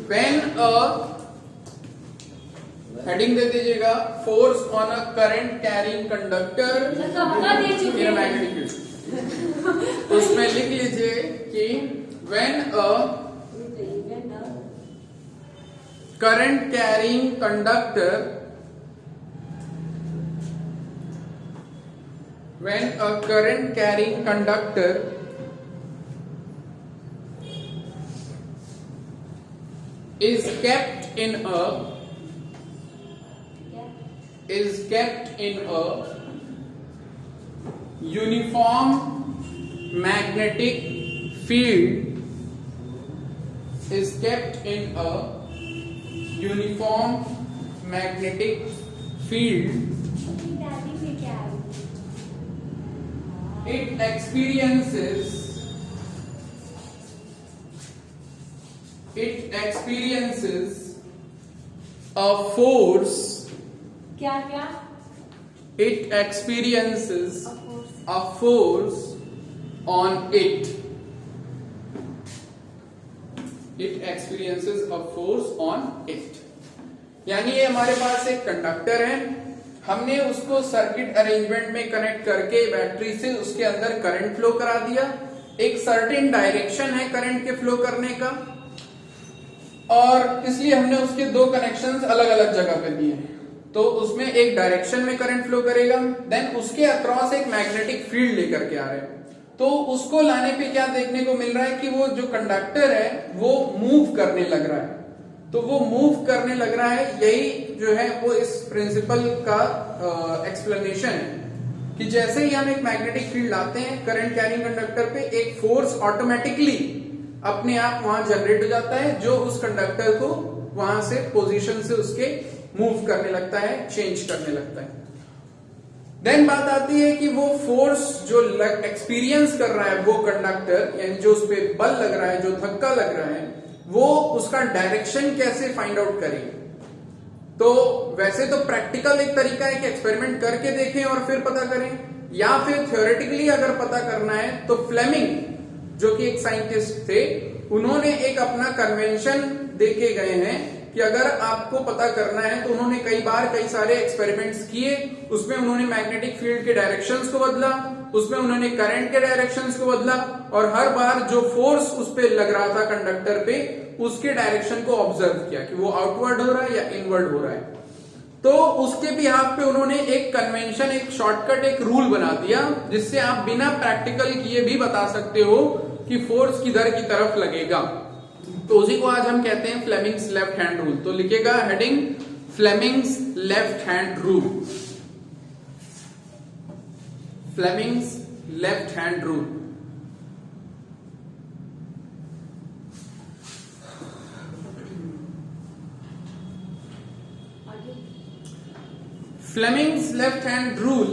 When a heading दे दीजिएगा force on a current carrying conductor in magnetic field. उसमें लिख लीजिए कि when a current carrying conductor when a current carrying conductor is kept in a uniform magnetic field it experiences a force it experiences a force on it यानी ये हमारे पास एक conductor है, हमने उसको सर्किट अरेंजमेंट में कनेक्ट करके battery से उसके अंदर करंट फ्लो करा दिया। एक सर्टेन डायरेक्शन है करंट के फ्लो करने का और इसलिए हमने उसके दो कनेक्शंस अलग अलग जगह पे दिए हैं। तो उसमें एक डायरेक्शन में करंट फ्लो करेगा, देन उसके अक्रॉस एक मैग्नेटिक फील्ड लेकर के आ रहे हैं। तो उसको लाने पे क्या देखने को मिल रहा है कि वो जो कंडक्टर है वो मूव करने लग रहा है। तो वो मूव करने लग रहा है, यही जो है वो इस प्रिंसिपल का एक्सप्लेनेशन है कि जैसे ही हम एक मैग्नेटिक फील्ड लाते हैं करंट कैरिंग कंडक्टर पे, एक फोर्स ऑटोमेटिकली अपने आप वहां जनरेट हो जाता है जो उस कंडक्टर को वहां से पोजीशन से उसके मूव करने लगता है, चेंज करने लगता है। देन बात आती है कि वो फोर्स जो एक्सपीरियंस कर रहा है वो कंडक्टर, यानी जो उस पर बल लग रहा है, जो धक्का लग रहा है, वो उसका डायरेक्शन कैसे फाइंड आउट करें। तो वैसे तो प्रैक्टिकल एक तरीका है कि एक्सपेरिमेंट करके देखें और फिर पता करें, या फिर थ्योरेटिकली अगर पता करना है तो फ्लेमिंग जो कि एक साइंटिस्ट थे, उन्होंने एक अपना कन्वेंशन देके गए हैं कि अगर आपको पता करना है तो उन्होंने कई बार कई सारे एक्सपेरिमेंट्स किए। उसमें उन्होंने मैग्नेटिक फील्ड के डायरेक्शंस को बदला, उसमें उन्होंने करंट के डायरेक्शंस को बदला और हर बार जो फोर्स उस पे लग रहा था कंडक्टर पे, उसके डायरेक्शन को ऑब्जर्व किया कि वो आउटवर्ड हो रहा है या इनवर्ड हो रहा है। तो उसके बिहाफ पे उन्होंने एक कन्वेंशन, एक शॉर्टकट, एक रूल बना दिया जिससे आप बिना प्रैक्टिकल किए भी बता सकते हो कि फोर्स किधर की तरफ लगेगा। तो उसी को आज हम कहते हैं फ्लेमिंग्स लेफ्ट हैंड रूल। तो लिखेगा heading Fleming's left hand rule. Fleming's left hand rule. Fleming's left hand rule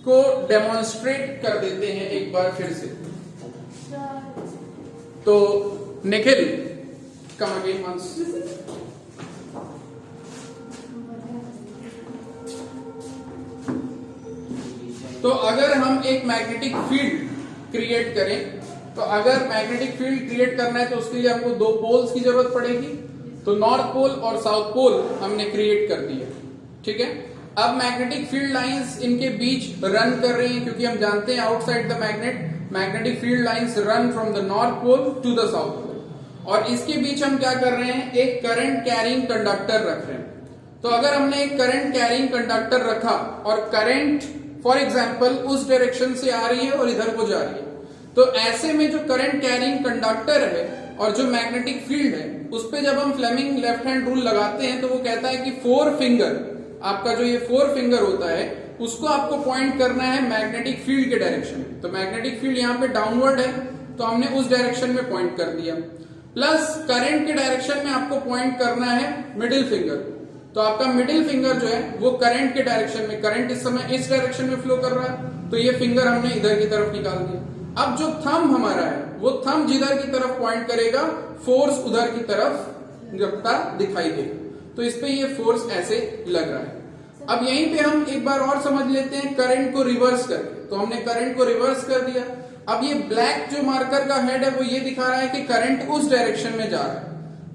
को डेमोन्स्ट्रेट कर देते हैं एक बार फिर से। तो निखिल कम अगेन वंस। तो अगर हम एक मैग्नेटिक फील्ड क्रिएट करें, तो अगर मैग्नेटिक फील्ड क्रिएट करना है तो उसके लिए हमको दो पोल्स की जरूरत पड़ेगी। तो नॉर्थ पोल और साउथ पोल हमने क्रिएट कर दिए, ठीक है। अब मैग्नेटिक फील्ड लाइंस इनके बीच रन कर रही हैं, क्योंकि हम जानते हैं outside the magnetic field lines run from the north pole to the south pole. और इसके बीच हम क्या कर रहे हैं, एक करंट कैरिंग कंडक्टर रख रहे हैं। तो अगर हमने एक करंट कैरिंग कंडक्टर रखा और करंट फॉर एग्जाम्पल उस डायरेक्शन से आ रही है और इधर को जा रही है, तो ऐसे में जो करंट कैरिंग कंडक्टर है और जो मैग्नेटिक फील्ड है उस पे जब हम फ्लेमिंग लेफ्ट हैंड रूल लगाते हैं तो वो कहता है कि फोर फिंगर, आपका जो ये फोर फिंगर होता है उसको आपको पॉइंट करना है मैग्नेटिक फील्ड के डायरेक्शन में। तो मैग्नेटिक फील्ड यहाँ पे डाउनवर्ड है तो हमने उस डायरेक्शन में पॉइंट कर दिया, प्लस करंट के डायरेक्शन में आपको पॉइंट करना है मिडिल फिंगर। तो आपका मिडिल फिंगर जो है वो करंट के डायरेक्शन में, करंट इस समय इस डायरेक्शन में फ्लो कर रहा है तो ये फिंगर हमने इधर की तरफ निकाल दिया। अब जो थंब हमारा है वो थंब जिधर की तरफ पॉइंट करेगा फोर्स उधर की तरफ जबता दिखाई देगा। तो इस पे ये फोर्स ऐसे लग रहा है। अब यहीं पे हम एक बार और समझ लेते हैं करंट को रिवर्स करके। तो हमने करंट को रिवर्स कर दिया, अब ये ब्लैक जो मार्कर का हेड है वो ये दिखा रहा है कि करंट उस डायरेक्शन में जा रहा है।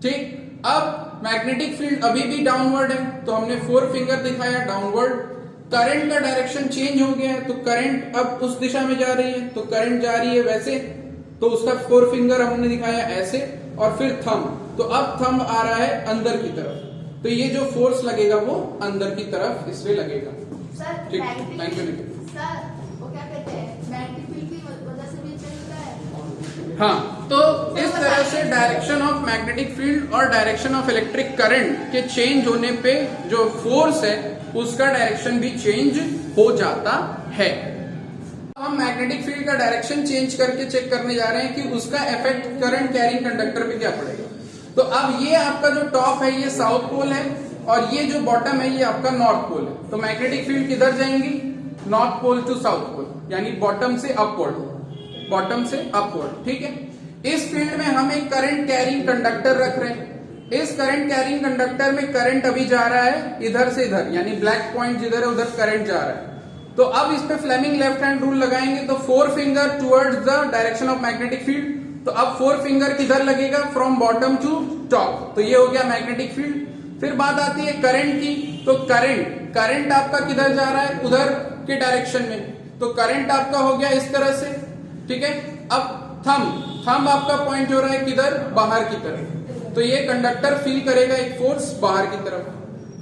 ठीक, अब मैग्नेटिक फील्ड अभी भी डाउनवर्ड है, तो हमने 4 फिंगर दिखाया डाउनवर्ड। करंट का डायरेक्शन चेंज हो गया है, तो करंट अब उस दिशा में जा रही है, तो करंट जा रही है वैसे, तो उसका 4 फिंगर हमने दिखाया ऐसे, और फिर थंब, तो अब थंब आ रहा है अंदर की तरफ, तो ये जो फोर्स लगेगा वो अंदर की तरफ इसमें लगेगा। ठीक, थैंक यू। सर वो क्या कहते हैं, मैग्नेटिक फील्ड की वजह से भी चलता है। हाँ, तो इस तरह से डायरेक्शन ऑफ मैग्नेटिक फील्ड और डायरेक्शन ऑफ इलेक्ट्रिक करंट के चेंज होने पे जो फोर्स है उसका डायरेक्शन भी चेंज हो जाता है। हम मैग्नेटिक फील्ड का डायरेक्शन चेंज करके चेक करने जा रहे हैं कि उसका इफेक्ट करंट कैरिंग कंडक्टर पे क्या पड़ेगा। तो अब ये आपका जो टॉप है ये साउथ पोल है, और ये जो बॉटम है ये आपका नॉर्थ पोल है। तो मैग्नेटिक फील्ड किधर जाएंगी, north pole to south pole, यानी बॉटम से अपवर्ड, बॉटम से अपवर्ड। ठीक है, इस फील्ड में हम एक करंट कैरिंग कंडक्टर रख रहे हैं। इस करंट कैरिंग कंडक्टर में करंट अभी जा रहा है इधर से इधर, यानी ब्लैक पॉइंट जिधर है उधर करंट जा रहा है। तो अब इस पे फ्लेमिंग लेफ्ट हैंड रूल लगाएंगे, तो 4 finger towards the direction of magnetic field. तो अब 4 फिंगर किधर लगेगा, फ्रॉम बॉटम टू टॉप, तो ये हो गया मैग्नेटिक फील्ड। फिर बात आती है करंट की, तो करंट आपका किधर जा रहा है, उधर के डायरेक्शन में, तो करंट आपका हो गया इस तरह से। ठीक है, अब थंब आपका पॉइंट हो रहा है किधर, बाहर की तरफ, तो ये कंडक्टर फील करेगा एक फोर्स बाहर की तरफ।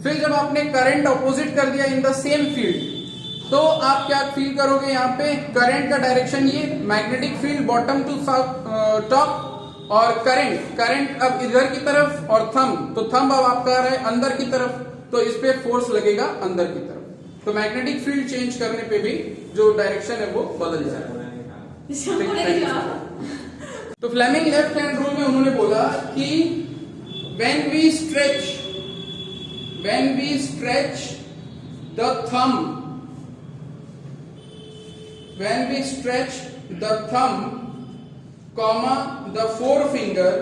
फिर जब आपने करंट ऑपोजिट कर दिया इन द सेम फील्ड, तो आप क्या फील करोगे, यहाँ पे करंट का डायरेक्शन ये magnetic field bottom to top, और करंट अब इधर की तरफ, और थंब अब आपका आ रहा है अंदर की तरफ, तो इस पे फोर्स लगेगा अंदर की तरफ। तो मैग्नेटिक फील्ड चेंज करने पे भी जो डायरेक्शन है वो बदल जाएगा। तो फ्लेमिंग लेफ्ट हैंड रूल में उन्होंने बोला कि when we stretch the thumb, comma the forefinger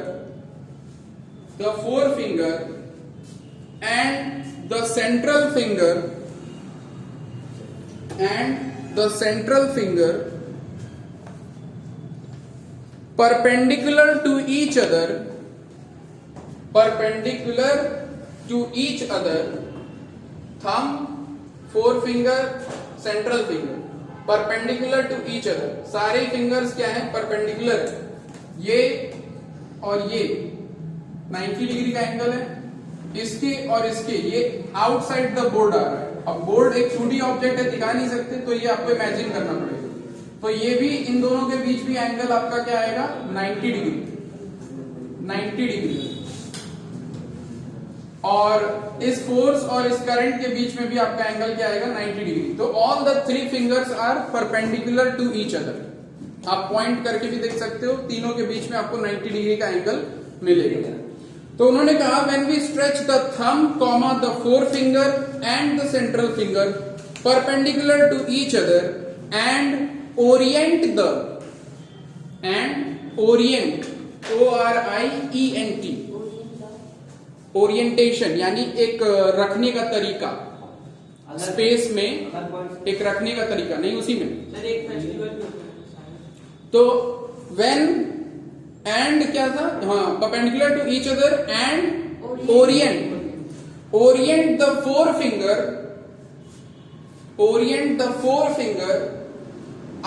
and the central finger perpendicular to each other, thumb, forefinger, central finger perpendicular to each other. सारे फिंगर्स क्या है, परपेंडिकुलर है, ये और ये 90 डिग्री का एंगल है, इसके और इसके, ये आउटसाइड द बोर्ड आ रहा है। अब बोर्ड एक 2D ऑब्जेक्ट है, दिखा नहीं सकते, तो ये आपको इमेजिन करना पड़ेगा। तो ये भी इन दोनों के बीच भी एंगल आपका क्या आएगा, 90 डिग्री। और इस फोर्स और इस करंट के बीच में भी आपका एंगल क्या आएगा, 90 डिग्री। तो all the 3 fingers are perpendicular to each other. आप पॉइंट करके भी देख सकते हो, तीनों के बीच में आपको 90 डिग्री का एंगल मिलेगा। तो उन्होंने कहा when we stretch the thumb, comma the forefinger and the central finger perpendicular to each other and orient ORIENT, orientation यानी एक रखने का तरीका, स्पेस में एक रखने का तरीका, नहीं उसी में। तो व्हेन एंड क्या था, हाँ, perpendicular to each other and orient the forefinger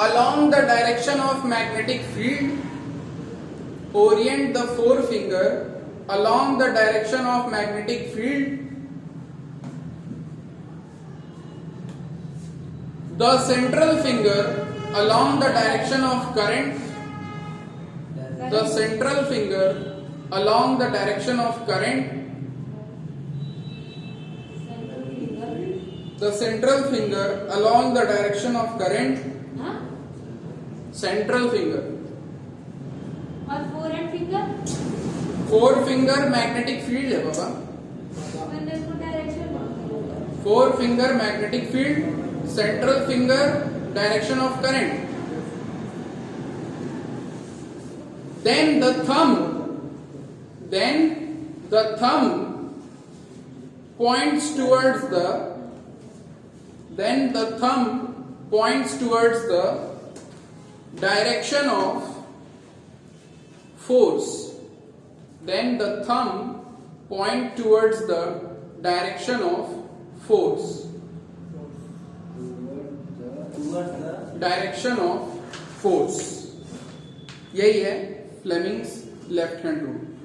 along the direction of magnetic field, orient the forefinger along the direction of magnetic field, the central finger along the direction of current, the central finger along the direction of current, the central finger along the direction of current, central finger और four finger magnetic field है बाबा, four finger magnetic field, central finger direction of current, then the thumb points towards the direction of force, then the thumb point towards the direction of force, direction of force. यही है Fleming's left hand rule.